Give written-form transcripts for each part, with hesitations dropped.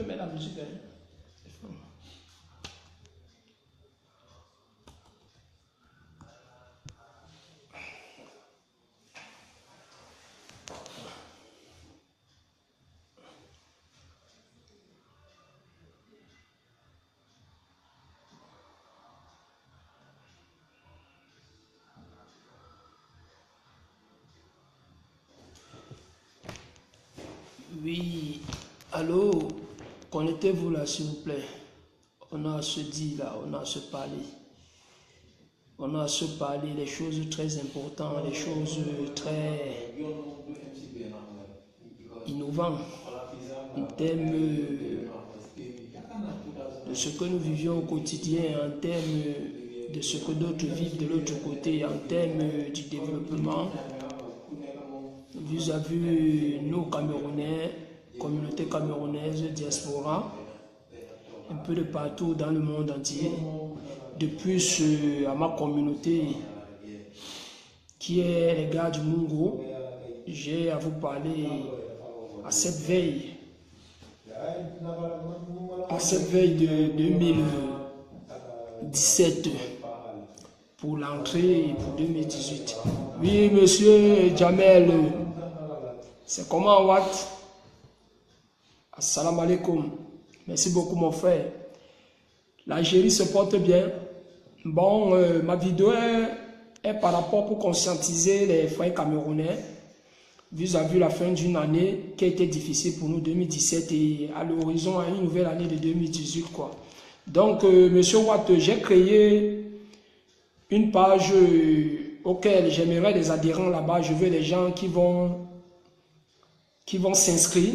peux mettre la musique derrière. Oui, allô, connectez-vous là s'il vous plaît. On a à se dire là, on a à se parler. On a à se parler des choses très importantes, des choses très innovantes en termes de ce que nous vivions au quotidien, en termes de ce que d'autres vivent de l'autre côté, en termes du développement vis-à-vis nos Camerounais, communauté camerounaise, diaspora, un peu de partout dans le monde entier. De plus à ma communauté qui est les gars du Mungo, j'ai à vous parler à cette veille de 2017 pour l'entrée pour 2018. Oui, monsieur Jamel, c'est comment Watt? Assalamu alaikum. Merci beaucoup mon frère. L'Algérie se porte bien. Bon, ma vidéo est par rapport pour conscientiser les frères camerounais vis-à-vis la fin d'une année qui a été difficile pour nous, 2017, et à l'horizon à une nouvelle année de 2018 quoi. Donc, monsieur Watt, j'ai créé une page auquel j'aimerais des adhérents là-bas. Je veux des gens qui vont s'inscrire.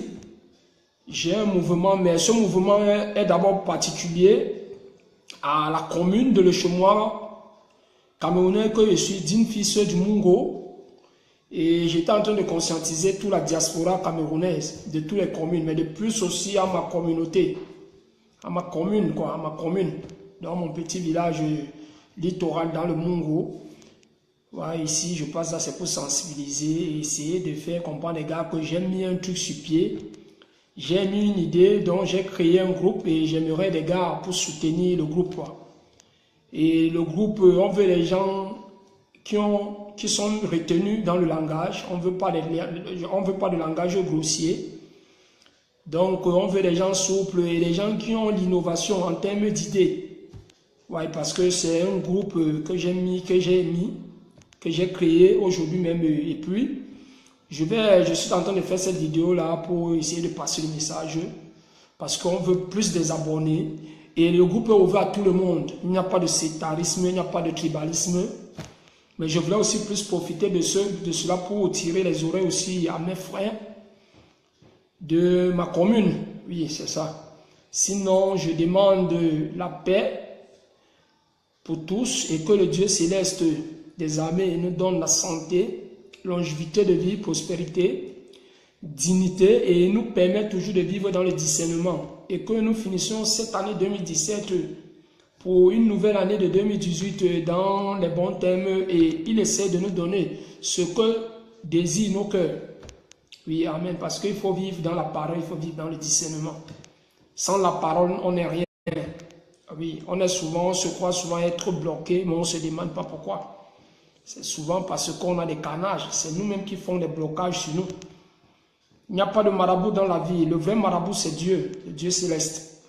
J'ai un mouvement, mais ce mouvement est d'abord particulier à la commune de Le Chemois, camerounais que je suis, d'une fils du Mungo. Et j'étais en train de conscientiser toute la diaspora camerounaise, de toutes les communes, mais de plus aussi à ma communauté, à ma commune, quoi, à ma commune, dans mon petit village littoral dans le Mungo. Ouais, ici, je passe là, c'est pour sensibiliser et essayer de faire comprendre les gars que j'ai mis un truc sur pied. J'ai mis une idée, donc j'ai créé un groupe et j'aimerais des gars pour soutenir le groupe. Quoi. Et le groupe, on veut les gens qui sont retenus dans le langage. On veut pas de langage grossier. Donc, on veut des gens souples et des gens qui ont l'innovation en termes d'idées. Ouais, parce que c'est un groupe que j'ai créé aujourd'hui même. Et puis, je suis en train de faire cette vidéo là pour essayer de passer le message parce qu'on veut plus des abonnés et le groupe est ouvert à tout le monde. Il n'y a pas de sectarisme, il n'y a pas de tribalisme, mais je voulais aussi plus profiter de cela pour tirer les oreilles aussi à mes frères de ma commune. Oui, c'est ça. Sinon, je demande la paix pour tous et que le Dieu céleste des armées nous donne la santé, longévité de vie, prospérité, dignité et nous permet toujours de vivre dans le discernement et que nous finissions cette année 2017 pour une nouvelle année de 2018 dans les bons thèmes et il essaie de nous donner ce que désirent nos cœurs. Oui, amen, parce qu'il faut vivre dans la parole, il faut vivre dans le discernement. Sans la parole, on n'est rien. Oui, on se croit souvent être bloqué, mais on ne se demande pas pourquoi. C'est souvent parce qu'on a des canages. C'est nous-mêmes qui font des blocages sur nous. Il n'y a pas de marabout dans la vie. Le vrai marabout, c'est Dieu, le Dieu céleste.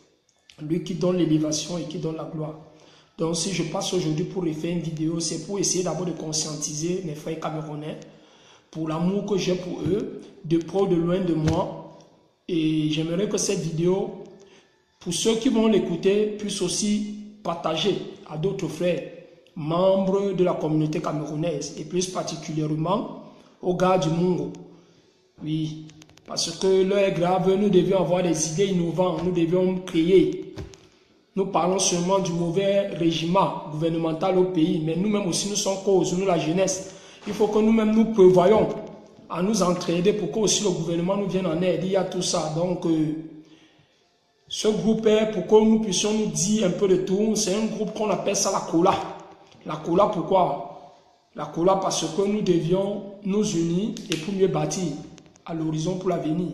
Lui qui donne l'élévation et qui donne la gloire. Donc, si je passe aujourd'hui pour refaire une vidéo, c'est pour essayer d'abord de conscientiser mes frères camerounais pour l'amour que j'ai pour eux, de près ou de loin de moi. Et j'aimerais que cette vidéo, pour ceux qui vont l'écouter, puisse aussi partager à d'autres frères membres de la communauté camerounaise et plus particulièrement aux gars du Mungo. Oui, parce que l'heure est grave, nous devions avoir des idées innovantes, nous devions créer. Nous parlons seulement du mauvais régime gouvernemental au pays, mais nous-mêmes aussi nous sommes cause, nous la jeunesse. Il faut que nous-mêmes nous prévoyons à nous entraider pour que aussi le gouvernement nous vienne en aide. Il y a tout ça. Donc, ce groupe est pour que nous puissions nous dire un peu de tout. C'est un groupe qu'on appelle ça la Cola. La Cola, pourquoi? La Cola parce que nous devions nous unir et pour mieux bâtir à l'horizon pour l'avenir.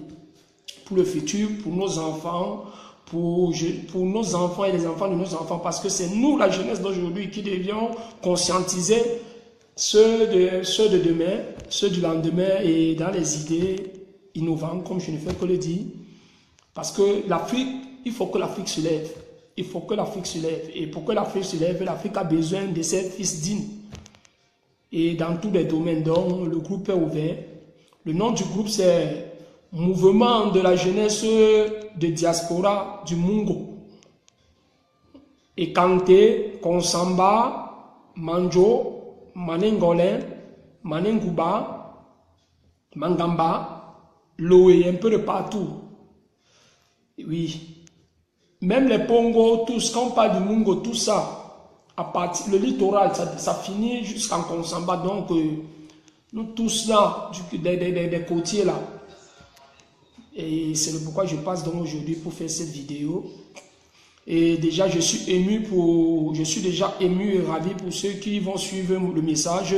pour le futur, pour nos enfants, pour nos enfants et les enfants de nos enfants, parce que c'est nous, la jeunesse d'aujourd'hui, qui devions conscientiser ceux de demain, ceux du lendemain, et dans les idées innovantes, comme je ne fais que le dire. Parce que l'Afrique, il faut que l'Afrique se lève. Il faut que l'Afrique se lève. Et pour que l'Afrique se lève, l'Afrique a besoin de ses fils dignes. Et dans tous les domaines, donc le groupe est ouvert. Le nom du groupe, c'est Mouvement de la jeunesse de diaspora du Mungo. Et Kante, Konsamba, Manjo, Manengolin, Manenguba, Mangamba, Loé, un peu de partout. Oui. Même les Pongos, tous, quand on parle du Mungo, tout ça, à partir, le littoral, ça finit jusqu'en Konsamba. Donc, nous tous là, des côtiers là. Et c'est pourquoi je passe donc aujourd'hui pour faire cette vidéo. Et déjà, je suis déjà ému et ravi pour ceux qui vont suivre le message.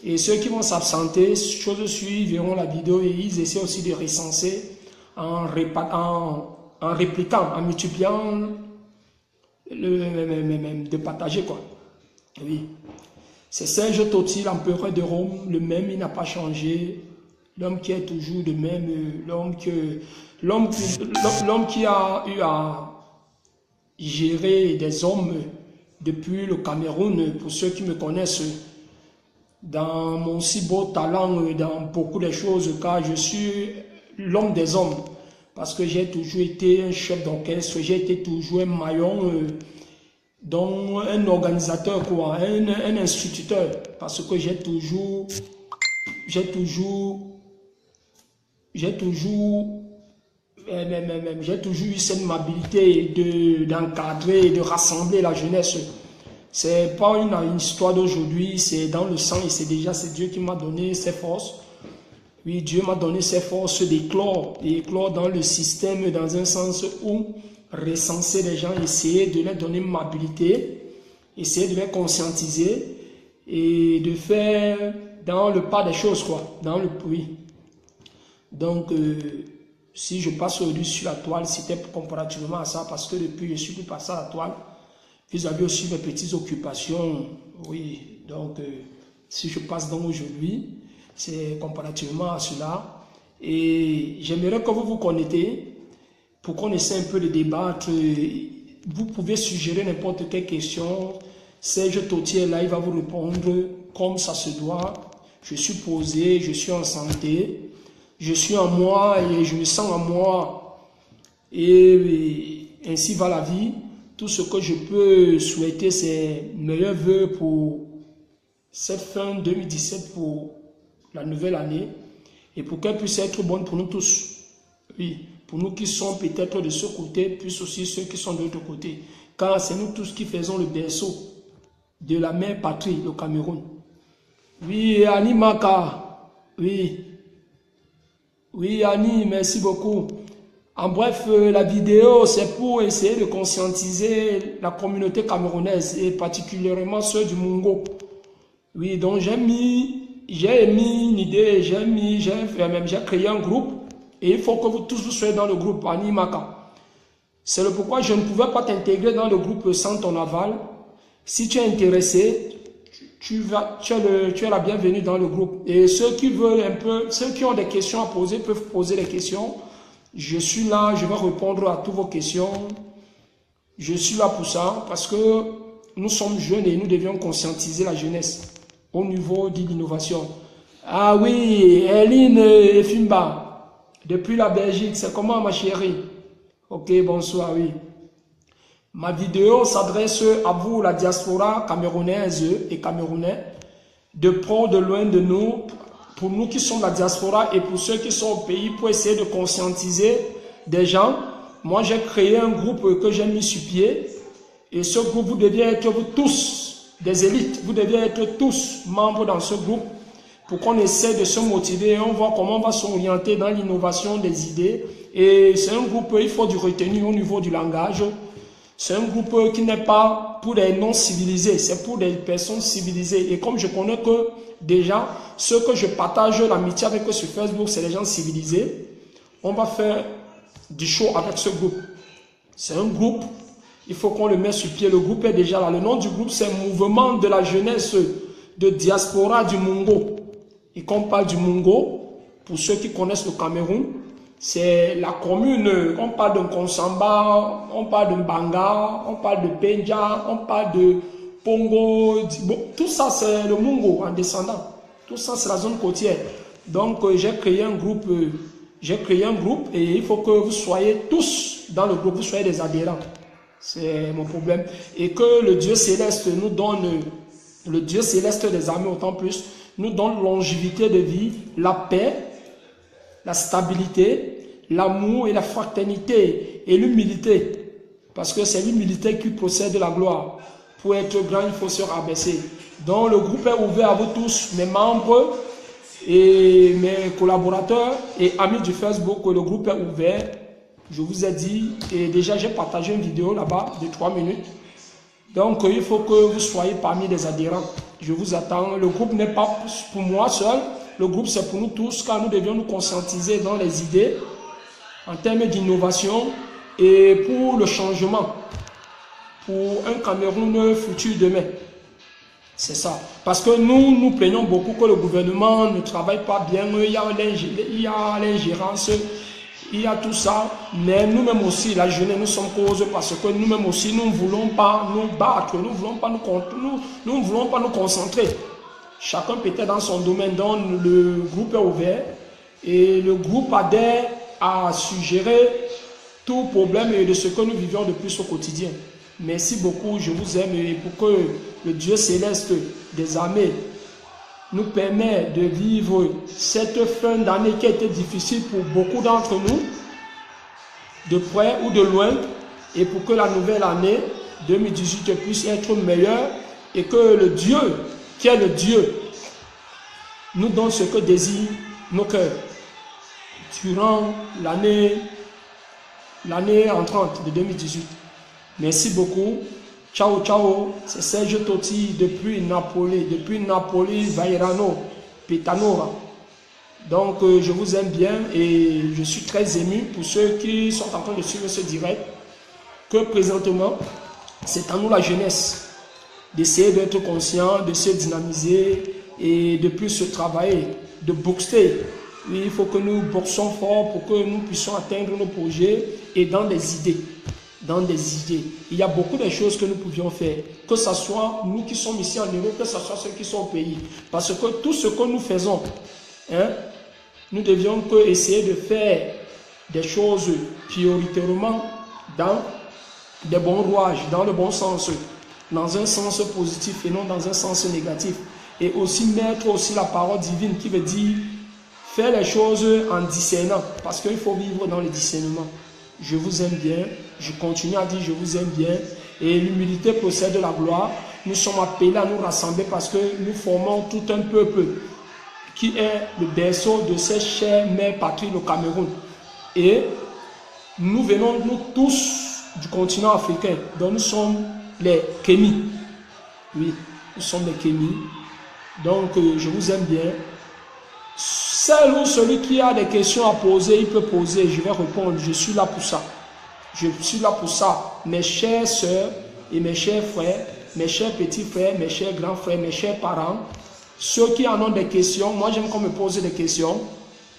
Et ceux qui vont s'absenter, chose suivre, verront la vidéo et ils essaient aussi de recenser en répliquant, en multipliant, de partager quoi. Oui. C'est Serge Totti, l'empereur de Rome, le même, il n'a pas changé. L'homme qui est toujours le même, l'homme qui a eu à gérer des hommes depuis le Cameroun, pour ceux qui me connaissent, dans mon si beau talent, dans beaucoup de choses, car je suis l'homme des hommes, parce que j'ai toujours été un chef d'orchestre, j'ai été toujours un maillon, donc un organisateur, quoi, un instituteur, parce que j'ai toujours eu cette habilité d'encadrer et de rassembler la jeunesse. C'est pas une histoire d'aujourd'hui, c'est dans le sang et c'est Dieu qui m'a donné ces forces. Oui, Dieu m'a donné ces forces d'éclore dans le système, dans un sens où recenser les gens, essayer de leur donner une habilité, essayer de les conscientiser et de faire dans le pas des choses, quoi, dans le oui. Donc, si je passe aujourd'hui sur la toile, c'était comparativement à ça, parce que depuis, je suis plus passé à la toile, vis-à-vis aussi mes petites occupations, oui. Donc, si je passe donc aujourd'hui, c'est comparativement à cela. Et j'aimerais que vous vous connectez pour qu'on essaie un peu de débattre. Vous pouvez suggérer n'importe quelle question. Serge Totti est là, il va vous répondre comme ça se doit. Je suis posé, je suis en santé. Je suis en moi et je me sens en moi. Et ainsi va la vie. Tout ce que je peux souhaiter, c'est meilleurs vœux pour cette fin 2017, pour la nouvelle année. Et pour qu'elle puisse être bonne pour nous tous. Oui, pour nous qui sommes peut-être de ce côté, plus aussi ceux qui sont de l'autre côté. Car c'est nous tous qui faisons le berceau de la mère patrie, le Cameroun. Oui, Annie Maka. Oui. Oui, Annie, merci beaucoup. En bref, la vidéo, c'est pour essayer de conscientiser la communauté camerounaise et particulièrement ceux du Mungo. Oui, donc j'ai émis une idée, j'ai créé un groupe et il faut que vous tous vous soyez dans le groupe Annie Maka. C'est le pourquoi je ne pouvais pas t'intégrer dans le groupe sans ton aval. Si tu es intéressé, tu es la bienvenue dans le groupe. Et ceux qui veulent ceux qui ont des questions à poser peuvent poser des questions. Je suis là, je vais répondre à toutes vos questions. Je suis là pour ça parce que nous sommes jeunes et nous devions conscientiser la jeunesse au niveau de l'innovation. Ah oui, Eline Efimba, depuis la Belgique, c'est comment ma chérie? Ok, bonsoir, oui. Ma vidéo s'adresse à vous, la diaspora camerounaise et camerounais, de près, de loin de nous, pour nous qui sommes la diaspora et pour ceux qui sont au pays, pour essayer de conscientiser des gens. Moi, j'ai créé un groupe que j'ai mis sur pied et ce groupe, vous deviez être vous tous des élites, vous deviez être tous membres dans ce groupe pour qu'on essaie de se motiver et on voit comment on va s'orienter dans l'innovation des idées. Et c'est un groupe, il faut du retenu au niveau du langage. C'est un groupe qui n'est pas pour des non-civilisés, c'est pour des personnes civilisées. Et comme je connais que déjà, ceux que je partage l'amitié avec eux sur Facebook, c'est des gens civilisés, on va faire du show avec ce groupe. C'est un groupe, il faut qu'on le mette sur pied. Le groupe est déjà là. Le nom du groupe, c'est Mouvement de la jeunesse de diaspora du Mungo. Et quand on parle du Mungo, pour ceux qui connaissent le Cameroun, c'est la commune, on parle de Konsamba, on parle de Banga, on parle de Benja, on parle de Pongo, bon, tout ça c'est le Mungo en descendant. Tout ça c'est la zone côtière. Donc j'ai créé un groupe et il faut que vous soyez tous dans le groupe, vous soyez des adhérents. C'est mon problème. Et que le Dieu céleste nous donne, le Dieu céleste des armées autant plus, nous donne longévité de vie, la paix, la stabilité, l'amour et la fraternité et l'humilité. Parce que c'est l'humilité qui possède la gloire. Pour être grand, il faut se rabaisser. Donc le groupe est ouvert à vous tous, mes membres et mes collaborateurs et amis du Facebook. Le groupe est ouvert. Je vous ai dit, et déjà j'ai partagé une vidéo là-bas de 3 minutes. Donc il faut que vous soyez parmi les adhérents. Je vous attends. Le groupe n'est pas pour moi seul. Le groupe c'est pour nous tous, car nous devions nous conscientiser dans les idées, en termes d'innovation et pour le changement, pour un Cameroun futur demain. C'est ça. Parce que nous plaignons beaucoup que le gouvernement ne travaille pas bien, il y a l'ingérence, il y a tout ça, mais nous-mêmes aussi, la jeunesse, nous sommes cause parce que nous-mêmes aussi, nous ne voulons pas nous battre, nous ne voulons pas nous concentrer. Chacun peut être dans son domaine, donc le groupe est ouvert et le groupe adhère à suggérer tout problème et de ce que nous vivions de plus au quotidien. Merci beaucoup, je vous aime et pour que le Dieu céleste des armées nous permet de vivre cette fin d'année qui a été difficile pour beaucoup d'entre nous, de près ou de loin, et pour que la nouvelle année 2018 puisse être meilleure et que le Dieu, qui est le Dieu, nous donne ce que désirent nos cœurs durant l'année entrante de 2018. Merci beaucoup. Ciao, ciao. C'est Serge Totti depuis Napoli, Vairano, Petanora. Donc, je vous aime bien et je suis très ému pour ceux qui sont en train de suivre ce direct. Que présentement, c'est à nous la jeunesse d'essayer d'être conscient, de se dynamiser et de plus se travailler, de boxer. Il faut que nous boxons fort pour que nous puissions atteindre nos projets et dans des idées. Il y a beaucoup de choses que nous pouvions faire, que ce soit nous qui sommes ici en Europe, que ce soit ceux qui sont au pays. Parce que tout ce que nous faisons, nous devions essayer de faire des choses prioritairement dans des bons rouages, dans le bon sens, dans un sens positif et non dans un sens négatif. Et aussi mettre aussi la parole divine qui veut dire faire les choses en discernant, parce qu'il faut vivre dans le discernement. Je vous aime bien, je continue à dire je vous aime bien, et l'humilité possède la gloire. Nous sommes appelés à nous rassembler parce que nous formons tout un peuple qui est le berceau de cette chère mère patrie, le Cameroun. Et nous venons, nous tous, du continent africain, donc nous sommes les Kémis. Oui, nous sommes les Kémis. Donc je vous aime bien. Celle ou celui qui a des questions à poser, il peut poser, je vais répondre, je suis là pour ça. Je suis là pour ça. Mes chères sœurs et mes chers frères, mes chers petits frères, mes chers grands frères, mes chers parents, ceux qui en ont des questions, moi j'aime qu'on me pose des questions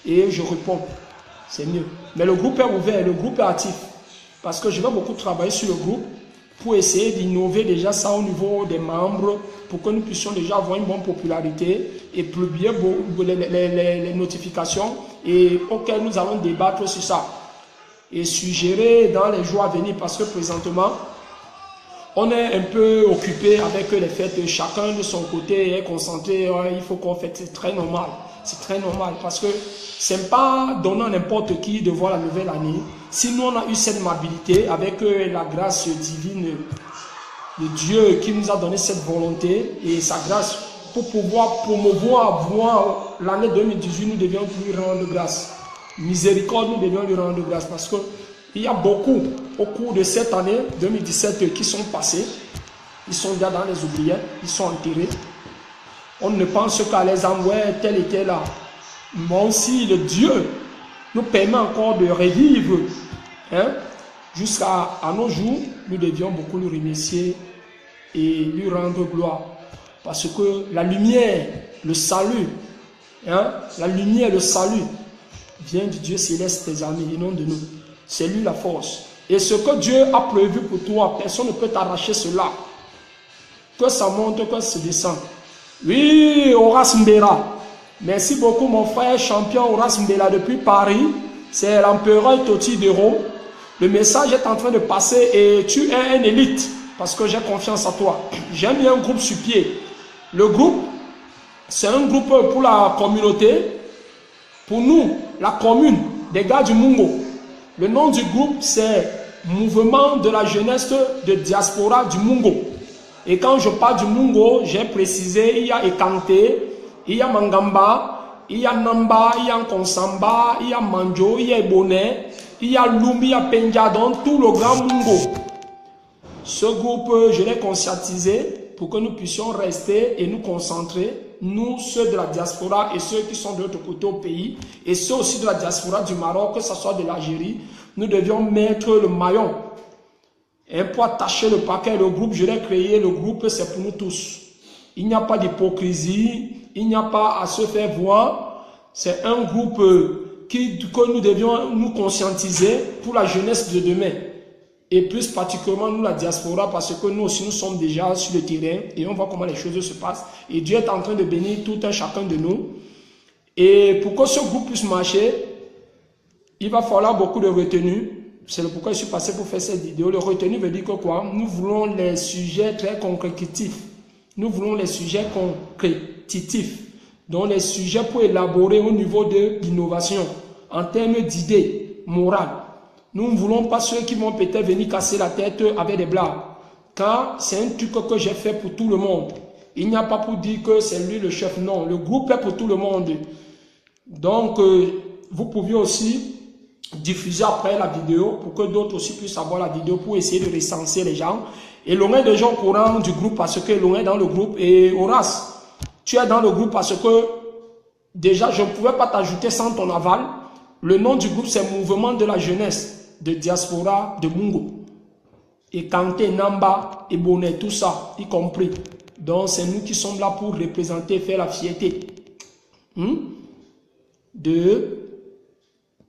et je réponds. C'est mieux. Mais le groupe est ouvert, le groupe est actif. Parce que je vais beaucoup travailler sur le groupe pour essayer d'innover déjà ça au niveau des membres, pour que nous puissions déjà avoir une bonne popularité et publier les notifications et auxquelles nous allons débattre sur ça et suggérer dans les jours à venir, parce que présentement on est un peu occupé avec les fêtes, chacun de son côté est concentré, il faut qu'on fête, c'est très normal. C'est très normal parce que c'est pas donnant n'importe qui de voir la nouvelle année. Si nous on a eu cette amabilité avec la grâce divine de Dieu qui nous a donné cette volonté et sa grâce pour pouvoir promouvoir voir l'année 2018, nous devions lui rendre grâce. Miséricorde, nous devions lui rendre grâce parce que il y a beaucoup au cours de cette année 2017 qui sont passés. Ils sont déjà dans les oubliettes, ils sont enterrés. On ne pense qu'à les âmes, ouais, tel était là. Mais aussi le Dieu nous permet encore de revivre hein, jusqu'à nos jours, nous devions beaucoup lui remercier et lui rendre gloire. Parce que la lumière, le salut, hein, la lumière, le salut vient du Dieu céleste des armées et non de nous. C'est lui la force. Et ce que Dieu a prévu pour toi, personne ne peut t'arracher cela. Que ça monte, que ça descend. Oui, Horace Mbera. Merci beaucoup mon frère champion Horace Mbera depuis Paris. C'est l'empereur Totti de Rome. Le message est en train de passer et tu es un élite parce que j'ai confiance en toi. J'ai mis un groupe sur pied. Le groupe, c'est un groupe pour la communauté. Pour nous, la commune des gars du Mungo. Le nom du groupe, c'est Mouvement de la jeunesse de diaspora du Mungo. Et quand je parle du Mungo, j'ai précisé, il y a Ekante, il y a Mangamba, il y a Namba, il y a Konsamba, il y a Manjo, il y a Ebonais, il y a Lumbi, il y a Penja, donc tout le grand Mungo. Ce groupe, je l'ai conscientisé pour que nous puissions rester et nous concentrer, nous, ceux de la diaspora et ceux qui sont de l'autre côté au pays, et ceux aussi de la diaspora du Maroc, que ce soit de l'Algérie, nous devions mettre le maillon. Et pour attacher le paquet, le groupe, je l'ai créé, le groupe, c'est pour nous tous. Il n'y a pas d'hypocrisie, il n'y a pas à se faire voir. C'est un groupe que nous devions nous conscientiser pour la jeunesse de demain. Et plus particulièrement nous, la diaspora, parce que nous aussi, nous sommes déjà sur le terrain et on voit comment les choses se passent. Et Dieu est en train de bénir tout un chacun de nous. Et pour que ce groupe puisse marcher, il va falloir beaucoup de retenue. C'est pourquoi je suis passé pour faire cette vidéo. Le retenue veut dire que quoi? Nous voulons les sujets très concrétitifs. Nous voulons les sujets concrétitifs. Donc les sujets pour élaborer au niveau de l'innovation, en termes d'idées morales. Nous ne voulons pas ceux qui vont peut-être venir casser la tête avec des blagues. Car c'est un truc que j'ai fait pour tout le monde. Il n'y a pas pour dire que c'est lui le chef. Non, le groupe est pour tout le monde. Donc, vous pouvez aussi diffuser après la vidéo pour que d'autres aussi puissent avoir la vidéo pour essayer de recenser les gens. Et l'on est déjà au courant du groupe parce que l'on est dans le groupe. Et Horace, tu es dans le groupe parce que déjà je ne pouvais pas t'ajouter sans ton aval. Le nom du groupe c'est Mouvement de la jeunesse de diaspora de Mungo. Et Kanté, Namba, Ebonais, tout ça, y compris. Donc c'est nous qui sommes là pour représenter, faire la fierté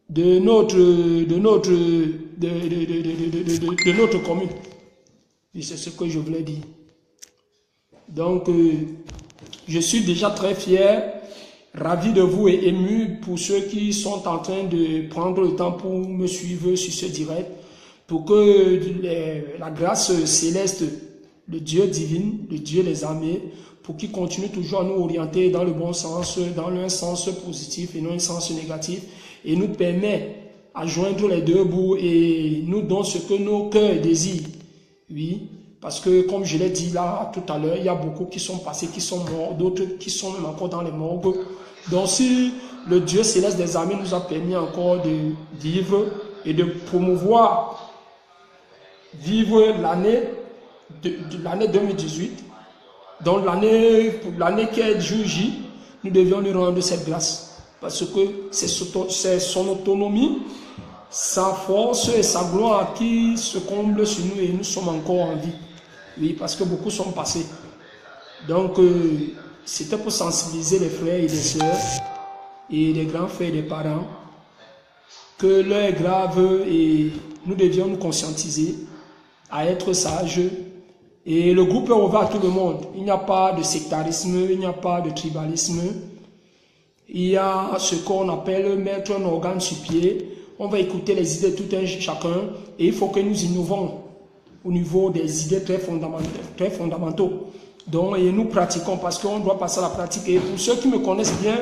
de notre commune. Et c'est ce que je voulais dire. Donc, je suis déjà très fier, ravi de vous et ému pour ceux qui sont en train de prendre le temps pour me suivre sur ce direct, pour que la grâce céleste, le Dieu divin, le Dieu des armées, pour qu'il continue toujours à nous orienter dans le bon sens, dans un sens positif et non un sens négatif, et nous permet à joindre les deux bouts et nous donne ce que nos cœurs désirent. Oui, parce que comme je l'ai dit là tout à l'heure, il y a beaucoup qui sont passés, qui sont morts, d'autres qui sont même encore dans les morgues. Donc si le Dieu céleste des armées nous a permis encore de vivre et de promouvoir, vivre l'année 2018, donc l'année qui est jour J, nous devions lui rendre cette grâce. Parce que c'est son autonomie, sa force et sa gloire qui se comblent sur nous et nous sommes encore en vie. Oui, parce que beaucoup sont passés. Donc, c'était pour sensibiliser les frères et les sœurs et les grands frères et les parents que l'heure est grave et nous devions nous conscientiser à être sages. Et le groupe est ouvert à tout le monde. Il n'y a pas de sectarisme, il n'y a pas de tribalisme. Il y a ce qu'on appelle mettre un organe sur pied. On va écouter les idées de tout un chacun et il faut que nous innovons au niveau des idées très fondamentaux. Donc, et nous pratiquons parce qu'on doit passer à la pratique. Et pour ceux qui me connaissent bien,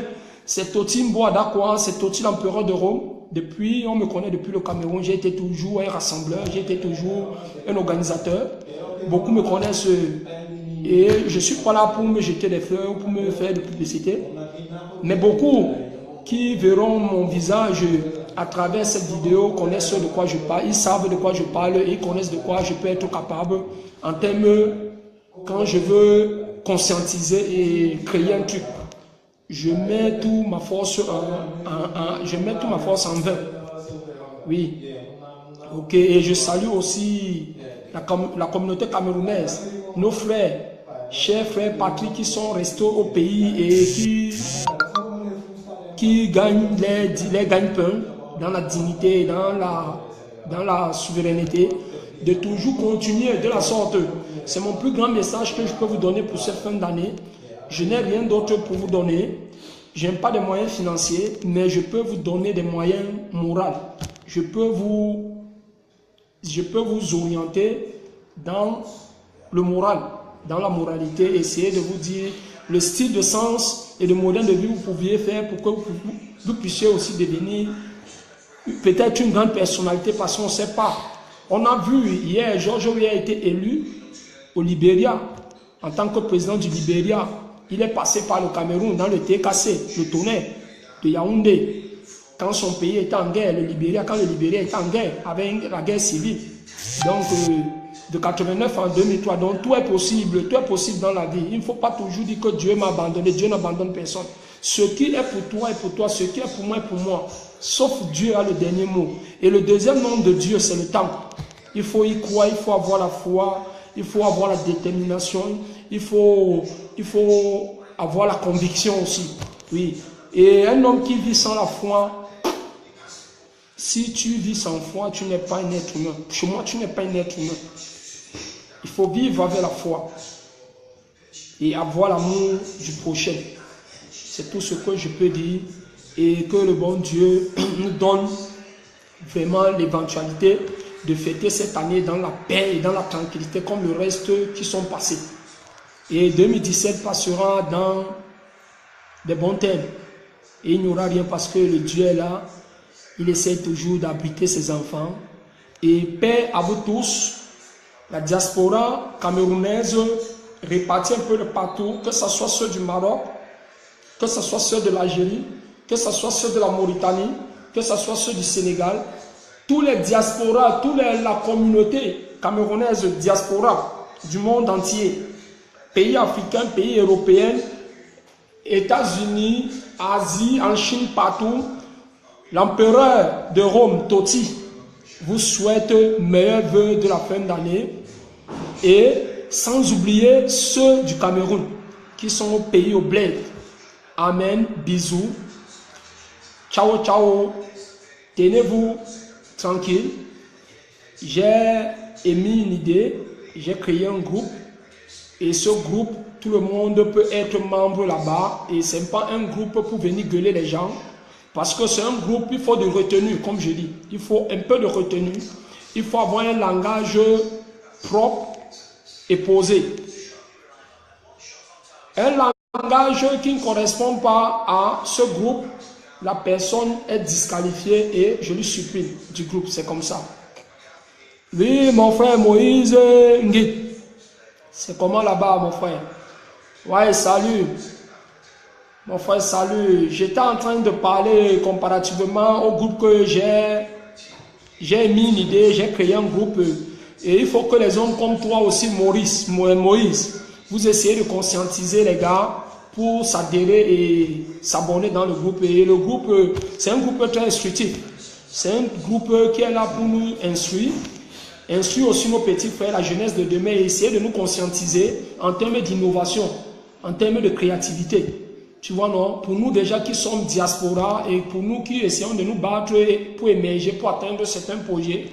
c'est Totti Mboadakwa, c'est Totti l'empereur de Rome. Depuis, on me connaît depuis le Cameroun, j'ai été toujours un rassembleur, j'ai été toujours un organisateur. Beaucoup me connaissent et je ne suis pas là pour me jeter des fleurs ou pour me faire de publicité. Mais beaucoup qui verront mon visage à travers cette vidéo connaissent de quoi je parle, ils savent de quoi je parle, ils connaissent de quoi je peux être capable en termes quand je veux conscientiser et créer un truc. Je mets toute ma force en vain. Oui. Ok, et je salue aussi la communauté camerounaise, nos frères, chers frères Patrick qui sont restés au pays et qui gagnent les gagne-pains dans la dignité, dans la souveraineté, de toujours continuer de la sorte. C'est mon plus grand message que je peux vous donner pour cette fin d'année. Je n'ai rien d'autre pour vous donner. Je n'ai pas de moyens financiers, mais je peux vous donner des moyens moraux. Je peux vous orienter dans le moral, dans la moralité, essayer de vous dire le style de sens et le modèle de vie que vous pouviez faire pour que vous puissiez aussi devenir peut-être une grande personnalité, parce qu'on ne sait pas. On a vu hier, George Weah a été élu au Libéria en tant que président du Libéria. Il est passé par le Cameroun dans le TKC, le tonnerre de Yaoundé. Quand son pays était en guerre, quand le Libéria était en guerre, avec la guerre civile. Donc, de 89 en 2003. Donc, tout est possible dans la vie. Il ne faut pas toujours dire que Dieu m'a abandonné. Dieu n'abandonne personne. Ce qui est pour toi est pour toi. Ce qui est pour moi est pour moi. Sauf Dieu a le dernier mot. Et le deuxième nom de Dieu, c'est le temps. Il faut y croire, il faut avoir la foi, il faut avoir la détermination, il faut avoir la conviction aussi. Oui. Et un homme qui vit sans la foi, si tu vis sans foi, tu n'es pas un être humain. Chez moi, tu n'es pas un être humain. Il faut vivre avec la foi et avoir l'amour du prochain. C'est tout ce que je peux dire. Et que le bon Dieu nous donne vraiment l'éventualité de fêter cette année dans la paix et dans la tranquillité comme le reste qui sont passés. Et 2017 passera dans des bons termes. Et il n'y aura rien parce que le Dieu est là. Il essaie toujours d'abriter ses enfants. Et paix à vous tous. La diaspora camerounaise répartie un peu de partout, que ce soit ceux du Maroc, que ce soit ceux de l'Algérie, que ce soit ceux de la Mauritanie, que ce soit ceux du Sénégal, tous les diasporas, la communauté camerounaise diaspora du monde entier, pays africains, pays européens, États-Unis, Asie, en Chine, partout, l'empereur de Rome, Totti, vous souhaite meilleurs vœux de la fin d'année et sans oublier ceux du Cameroun qui sont au pays au bled. Amen, bisous. Ciao, ciao. Tenez-vous tranquille. J'ai émis une idée. J'ai créé un groupe. Et ce groupe, tout le monde peut être membre là-bas. Et ce n'est pas un groupe pour venir gueuler les gens. Parce que c'est un groupe, il faut de retenue, comme je dis. Il faut un peu de retenue. Il faut avoir un langage propre et posé. Un langage qui ne correspond pas à ce groupe, la personne est disqualifiée et je lui supprime du groupe. C'est comme ça. Oui, mon frère Moïse Ngui. C'est comment là-bas, mon frère? Ouais, salut. Mon frère, salut. J'étais en train de parler comparativement au groupe que j'ai mis une idée, j'ai créé un groupe. Et il faut que les hommes comme toi aussi, Moïse, vous essayez de conscientiser les gars pour s'adhérer et s'abonner dans le groupe. Et le groupe, c'est un groupe très instructif. C'est un groupe qui est là pour nous instruire aussi nos petits frères, la jeunesse de demain, et essayer de nous conscientiser en termes d'innovation, en termes de créativité. Tu vois, non? Pour nous déjà qui sommes diaspora et pour nous qui essayons de nous battre pour émerger, pour atteindre certains projets,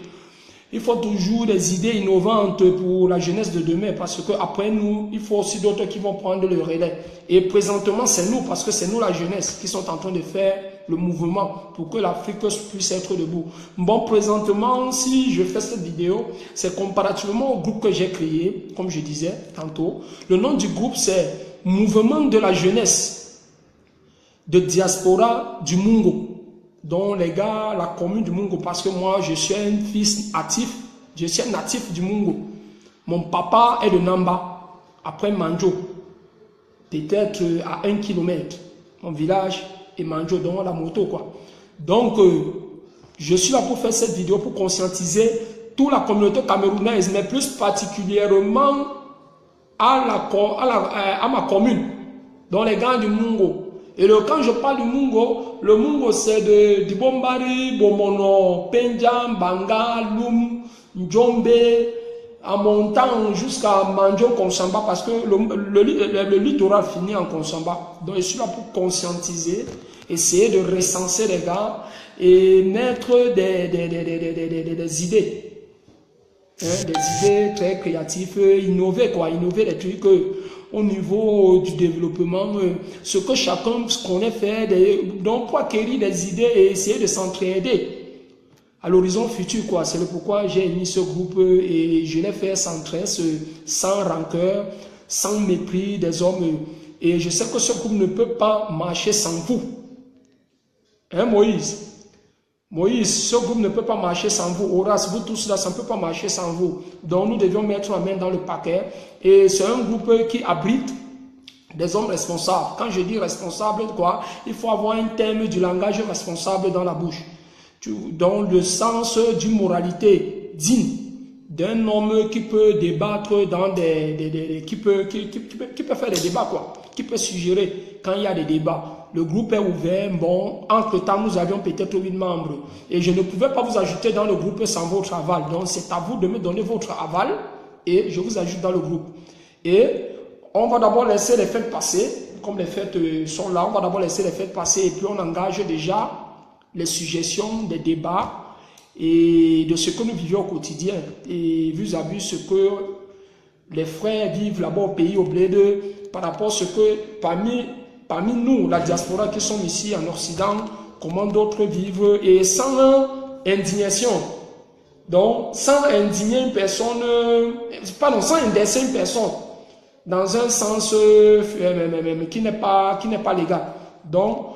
il faut toujours des idées innovantes pour la jeunesse de demain parce qu'après nous, il faut aussi d'autres qui vont prendre le relais. Et présentement, c'est nous, parce que c'est nous la jeunesse qui sont en train de faire le mouvement pour que l'Afrique puisse être debout. Bon, présentement, si je fais cette vidéo, c'est comparativement au groupe que j'ai créé, comme je disais tantôt. Le nom du groupe, c'est Mouvement de la jeunesse de diaspora du Mungo. Donc les gars, la commune du Mungo, parce que moi je suis un fils actif, je suis un natif du Mungo. Mon papa est de Namba, après Manjo, peut-être à 1 km. Mon village est Manjo, donc la moto quoi. Donc je suis là pour faire cette vidéo pour conscientiser toute la communauté camerounaise, mais plus particulièrement à ma commune, donc les gars du Mungo. Et quand je parle du Mungo, le Mungo c'est de Bombari, Bomono, Pendjam, Banga, Lum, Njombe, en montant jusqu'à Manjo, Konsamba, parce que le littoral finit en Konsamba. Donc je suis là pour conscientiser, essayer de recenser les gars et mettre des idées. Hein, des idées très créatives, innover des trucs au niveau du développement, ce que chacun connaît faire, donc pour acquérir des idées et essayer de s'entraider à l'horizon futur, quoi. C'est pourquoi j'ai mis ce groupe et je l'ai fait sans tresse, sans rancœur, sans mépris des hommes. Et je sais que ce groupe ne peut pas marcher sans vous. Hein, Moïse? Moïse, ce groupe ne peut pas marcher sans vous. Horace, vous tous là, ça ne peut pas marcher sans vous. Donc nous devions mettre la main dans le paquet. Et c'est un groupe qui abrite des hommes responsables. Quand je dis responsable, quoi, il faut avoir un thème du langage responsable dans la bouche. Dans le sens d'une moralité digne, d'un homme qui peut débattre dans qui peut faire des débats, quoi, qui peut suggérer quand il y a des débats. Le groupe est ouvert. Bon, entre-temps, nous avions peut-être 8 membres. Et je ne pouvais pas vous ajouter dans le groupe sans votre aval. Donc, c'est à vous de me donner votre aval et je vous ajoute dans le groupe. Et on va d'abord laisser les fêtes passer. Comme les fêtes sont là, on va d'abord laisser les fêtes passer et puis on engage déjà les suggestions, des débats et de ce que nous vivons au quotidien. Et vis-à-vis ce que les frères vivent là-bas au pays, au bled, par rapport à ce que parmi nous, la diaspora qui sommes ici en Occident, comment d'autres vivent et sans indignation. Donc, sans indigner une personne, pardon, sans indexer une personne dans un sens qui n'est pas légal. Donc,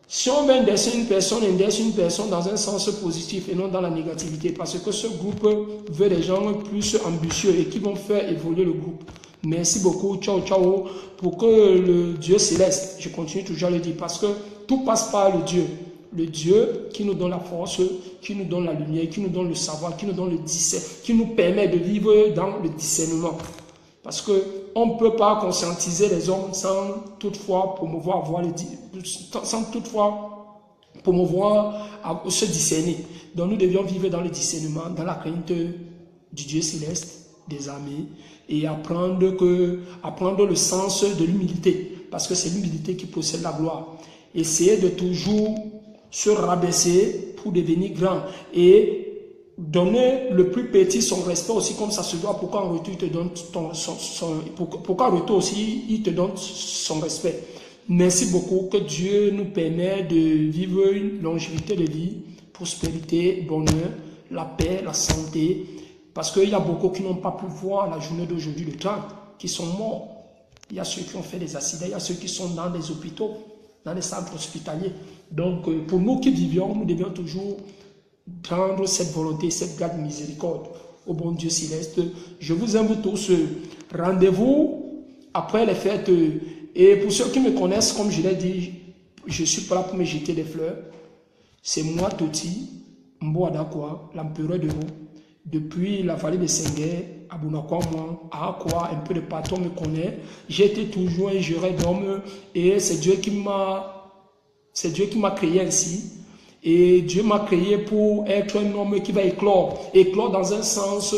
si on veut indexer une personne dans un sens positif et non dans la négativité, parce que ce groupe veut des gens plus ambitieux et qui vont faire évoluer le groupe. Merci beaucoup, ciao, ciao, pour que le Dieu céleste, je continue toujours à le dire, parce que tout passe par le Dieu qui nous donne la force, qui nous donne la lumière, qui nous donne le savoir, qui nous donne le discernement, qui nous permet de vivre dans le discernement. Parce qu'on ne peut pas conscientiser les hommes sans toutefois promouvoir se discerner. Donc nous devions vivre dans le discernement, dans la crainte du Dieu céleste, des armées, et apprendre le sens de l'humilité, parce que c'est l'humilité qui possède la gloire. Essayer de toujours se rabaisser pour devenir grand et donner le plus petit son respect aussi comme ça se doit. Pourquoi en retour il te donne pourquoi en retour aussi il te donne son respect. Merci beaucoup, que Dieu nous permet de vivre une longévité de vie, prospérité, bonheur, la paix, la santé. Parce qu'il y a beaucoup qui n'ont pas pu voir la journée d'aujourd'hui, le 30, qui sont morts. Il y a ceux qui ont fait des accidents, il y a ceux qui sont dans des hôpitaux, dans les centres hospitaliers. Donc, pour nous qui vivions, nous devions toujours prendre cette volonté, cette garde miséricorde au bon Dieu céleste. Je vous invite tous, rendez-vous après les fêtes. Et pour ceux qui me connaissent, comme je l'ai dit, je ne suis pas là pour me jeter des fleurs. C'est moi, Toti, Mboadakwa, l'empereur de vous. Depuis la vallée de Senghé, à Bounakwa, à Akwa, un peu de partout on me connaît. J'ai été toujours un juré d'homme et c'est Dieu qui m'a créé ainsi. Et Dieu m'a créé pour être un homme qui va éclore dans un sens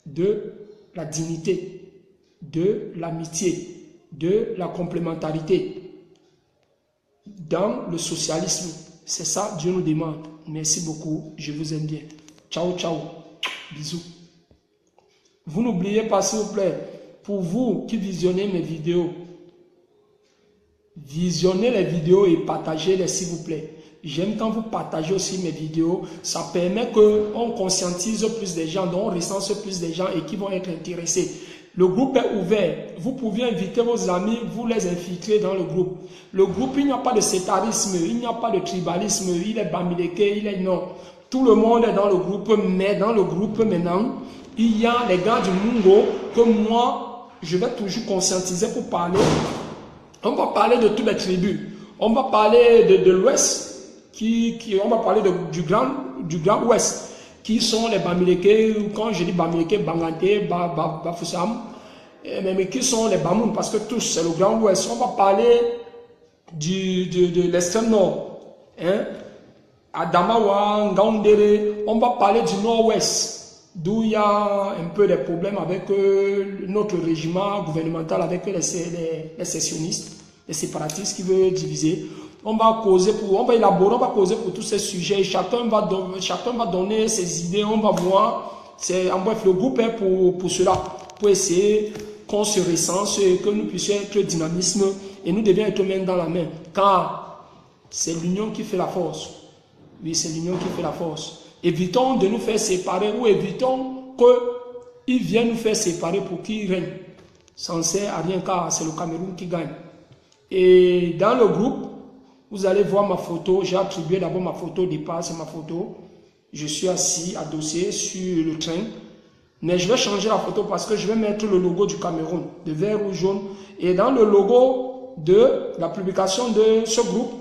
de la dignité, de l'amitié, de la complémentarité, dans le socialisme. C'est ça Dieu nous demande. Merci beaucoup, je vous aime bien. Ciao, ciao. Bisous. Vous n'oubliez pas, s'il vous plaît, pour vous qui visionnez mes vidéos, visionnez les vidéos et partagez-les, s'il vous plaît. J'aime quand vous partagez aussi mes vidéos. Ça permet qu'on conscientise plus de gens, donc on recense plus de gens et qui vont être intéressés. Le groupe est ouvert. Vous pouvez inviter vos amis, vous les infiltrer dans le groupe. Le groupe, il n'y a pas de sétarisme, il n'y a pas de tribalisme, il est bamileke, il est non. Tout le monde est dans le groupe, mais dans le groupe maintenant, il y a les gars du Mungo que moi, je vais toujours conscientiser pour parler. On va parler de toutes les tribus. On va parler de l'Ouest, on va parler du Grand Ouest, qui sont les Bamileke. Quand je dis Bamileke, Bangante, Bafoussam, mais qui sont les Bamoun, parce que tous, c'est le Grand Ouest. On va parler de l'extrême nord, hein, Adamawa, Ngaoundéré, on va parler du nord-ouest, d'où il y a un peu des problèmes avec notre régiment gouvernemental, avec les sécessionnistes, les séparatistes qui veulent diviser. On va causer on va élaborer, on va causer pour tous ces sujets. Chacun va donner ses idées, on va voir. En bref, le groupe est pour cela, pour essayer qu'on se recense, que nous puissions être dynamisme et nous devions être main dans la main. Car c'est l'union qui fait la force. Oui, c'est l'union qui fait la force. Évitons de nous faire séparer ou évitons qu'ils viennent nous faire séparer pour qu'ils règnent. Ça ne sert à rien car c'est le Cameroun qui gagne. Et dans le groupe, vous allez voir ma photo. J'ai attribué d'abord ma photo au départ, c'est ma photo. Je suis assis, adossé sur le train. Mais je vais changer la photo parce que je vais mettre le logo du Cameroun, de vert ou jaune. Et dans le logo de la publication de ce groupe,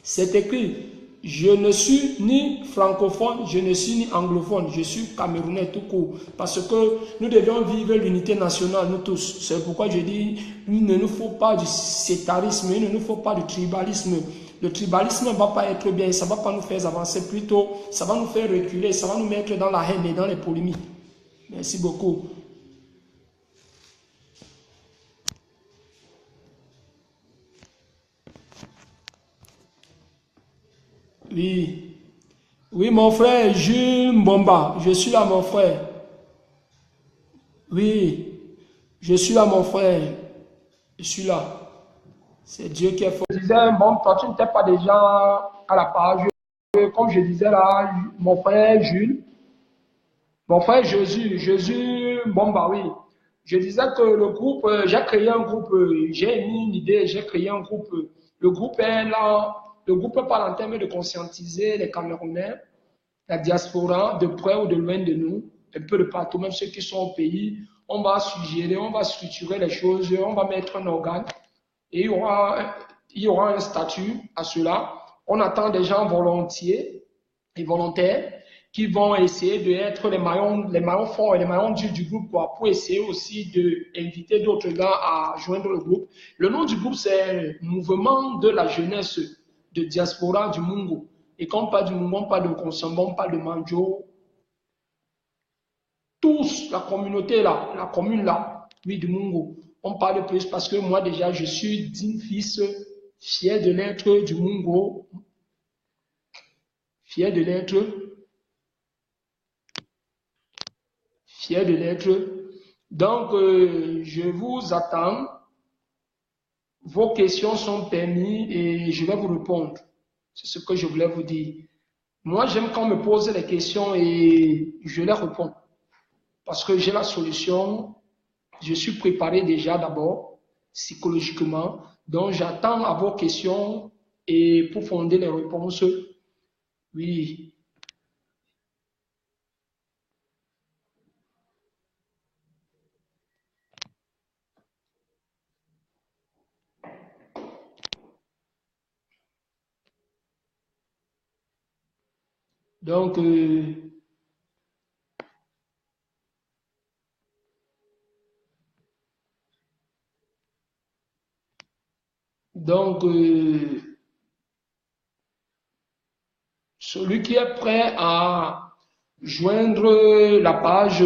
c'est écrit: je ne suis ni francophone, je ne suis ni anglophone, je suis camerounais tout court. Parce que nous devions vivre l'unité nationale, nous tous. C'est pourquoi je dis, il ne nous faut pas du sétarisme, il ne nous faut pas du tribalisme. Le tribalisme ne va pas être bien, ça ne va pas nous faire avancer, plutôt ça va nous faire reculer, ça va nous mettre dans la haine et dans les polémiques. Merci beaucoup. Oui. Oui, mon frère Jules Mbomba, je suis là, mon frère. Oui, je suis là, mon frère. Je suis là. C'est Dieu qui est fort. Je disais, bon, toi, tu n'étais pas déjà à la page. Comme je disais là, mon frère Jules, mon frère Jésus Mbomba, oui. Je disais que le groupe, j'ai créé un groupe, j'ai mis une idée, j'ai créé un groupe. Le groupe est là. Le groupe parle en termes de conscientiser les Camerounais, la diaspora, de près ou de loin de nous, un peu de partout, même ceux qui sont au pays. On va suggérer, on va structurer les choses, on va mettre un organe et il y aura un statut à cela. On attend des gens volontiers et volontaires qui vont essayer d'être les maillons forts et les maillons durs du groupe, quoi, pour essayer aussi d'inviter d'autres gars à joindre le groupe. Le nom du groupe, c'est Mouvement de la jeunesse de diaspora du Mungo. Et quand on parle du Mungo, on parle de Konsombo, on parle de Manjo. Tous, la communauté là, la commune là, oui, du Mungo. On parle plus parce que moi déjà, je suis digne fils, fier de l'être du Mungo, fier de l'être, fier de l'être. Donc, je vous attends. Vos questions sont permises et je vais vous répondre. C'est ce que je voulais vous dire. Moi, j'aime quand on me pose les questions et je les réponds. Parce que j'ai la solution. Je suis préparé déjà d'abord, psychologiquement. Donc, j'attends à vos questions et pour fonder les réponses. Oui. Donc, donc celui qui est prêt à joindre la page,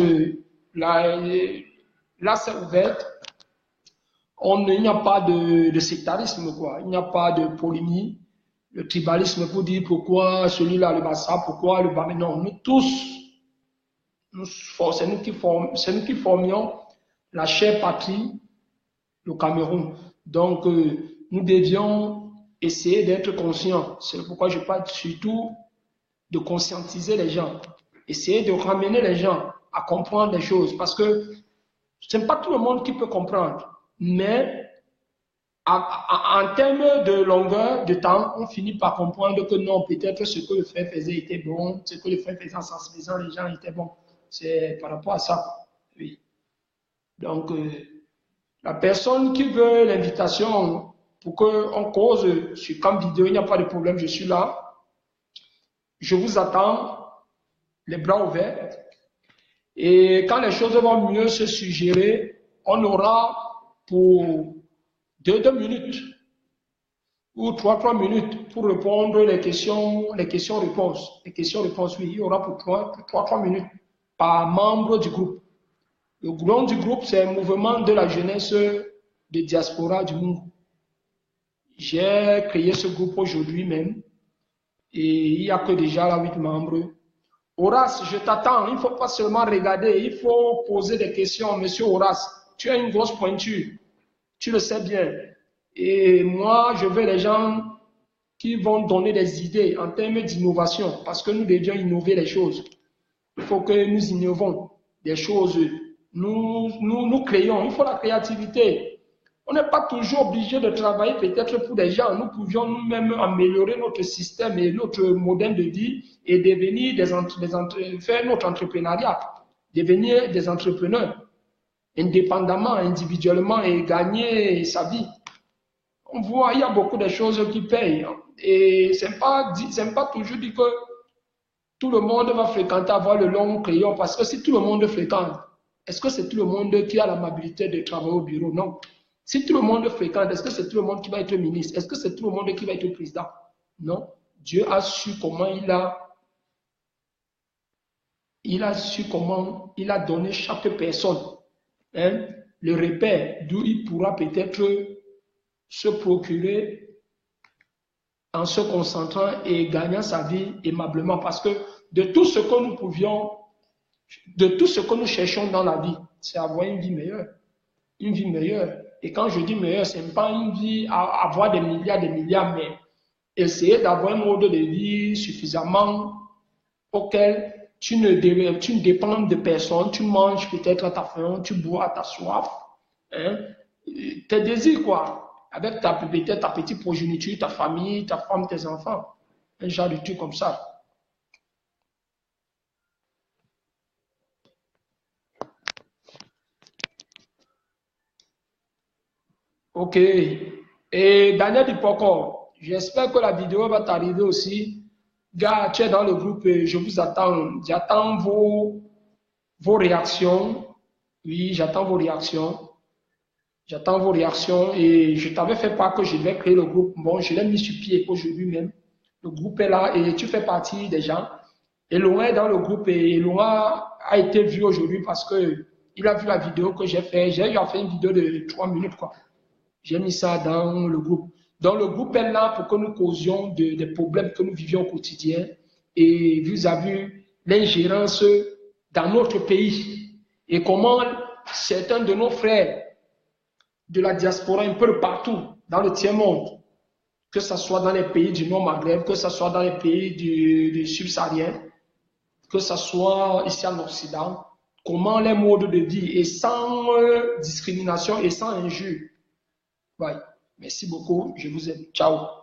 là c'est ouverte. Il n'y a pas de sectarisme, quoi. Il n'y a pas de polémie. Le tribalisme pour dire pourquoi celui-là le Bassa, pourquoi le Bamé. Non, nous tous, c'est nous qui formions la chère patrie, le Cameroun. Donc, nous devions essayer d'être conscients. C'est pourquoi je parle surtout de conscientiser les gens. Essayer de ramener les gens à comprendre les choses. Parce que ce n'est pas tout le monde qui peut comprendre. Mais en termes de longueur de temps, on finit par comprendre que non, peut-être ce que le frère faisait était bon, ce que le frère faisait en sensibilisant les gens était bon. C'est par rapport à ça. Oui. Donc, la personne qui veut l'invitation pour qu'on cause sur Camp Vidéo, il n'y a pas de problème, je suis là. Je vous attends, les bras ouverts. Et quand les choses vont mieux se suggérer, on aura pour 2 minutes ou 3 minutes pour répondre les questions-réponses. Les questions-réponses, oui, il y aura pour 3 minutes par membre du groupe. Le nom du groupe, c'est le Mouvement de la jeunesse de diaspora du Mungu. J'ai créé ce groupe aujourd'hui même et il n'y a que déjà là 8 membres. Horace, je t'attends. Il ne faut pas seulement regarder, il faut poser des questions. Monsieur Horace, tu as une grosse pointure. Tu le sais bien. Et moi, je veux les gens qui vont donner des idées en termes d'innovation parce que nous devions innover les choses. Il faut que nous innovons des choses. Nous créons. Il faut la créativité. On n'est pas toujours obligé de travailler peut-être pour des gens. Nous pouvions nous-mêmes améliorer notre système et notre modèle de vie et devenir faire notre entrepreneuriat, devenir des entrepreneurs indépendamment, individuellement et gagner sa vie. On voit, il y a beaucoup de choses qui payent. Et ce n'est pas toujours dit que tout le monde va fréquenter, avoir le long crayon, parce que si tout le monde fréquente, est-ce que c'est tout le monde qui a l'amabilité de travailler au bureau? Non. Si tout le monde fréquente, est-ce que c'est tout le monde qui va être ministre? Est-ce que c'est tout le monde qui va être président? Non. Dieu a su comment il a donné chaque personne le repère d'où il pourra peut-être se procurer en se concentrant et gagnant sa vie aimablement. Parce que de tout ce que nous pouvions, de tout ce que nous cherchons dans la vie, c'est avoir une vie meilleure. Une vie meilleure. Et quand je dis meilleure, ce n'est pas une vie à avoir des milliards, mais essayer d'avoir un mode de vie suffisamment auquel tu ne dépends de personne, tu manges peut-être à ta faim, tu bois à ta soif, tes désirs quoi, avec peut-être ta petite progéniture, ta famille, ta femme, tes enfants, un genre de truc comme ça. Ok. Et Daniel Dipoko, j'espère que la vidéo va t'arriver aussi. Gars, tu es dans le groupe, je vous attends. J'attends vos réactions. Oui, j'attends vos réactions. J'attends vos réactions et je t'avais fait part que je vais créer le groupe. Bon, je l'ai mis sur pied aujourd'hui même. Le groupe est là et tu fais partie des gens. Elon est dans le groupe et Elon a été vu aujourd'hui parce que il a vu la vidéo que j'ai fait. J'ai fait une vidéo de 3 minutes, quoi. J'ai mis ça dans le groupe. Donc, le groupe est là pour que nous causions des problèmes que nous vivions au quotidien et vis-à-vis l'ingérence dans notre pays et comment certains de nos frères de la diaspora un peu partout dans le tiers-monde, que ce soit dans les pays du Nord-Maghreb, que ce soit dans les pays du subsaharien, que ce soit ici en Occident, comment les modes de vie et sans discrimination et sans injure. Ouais. Merci beaucoup, je vous aime. Ciao.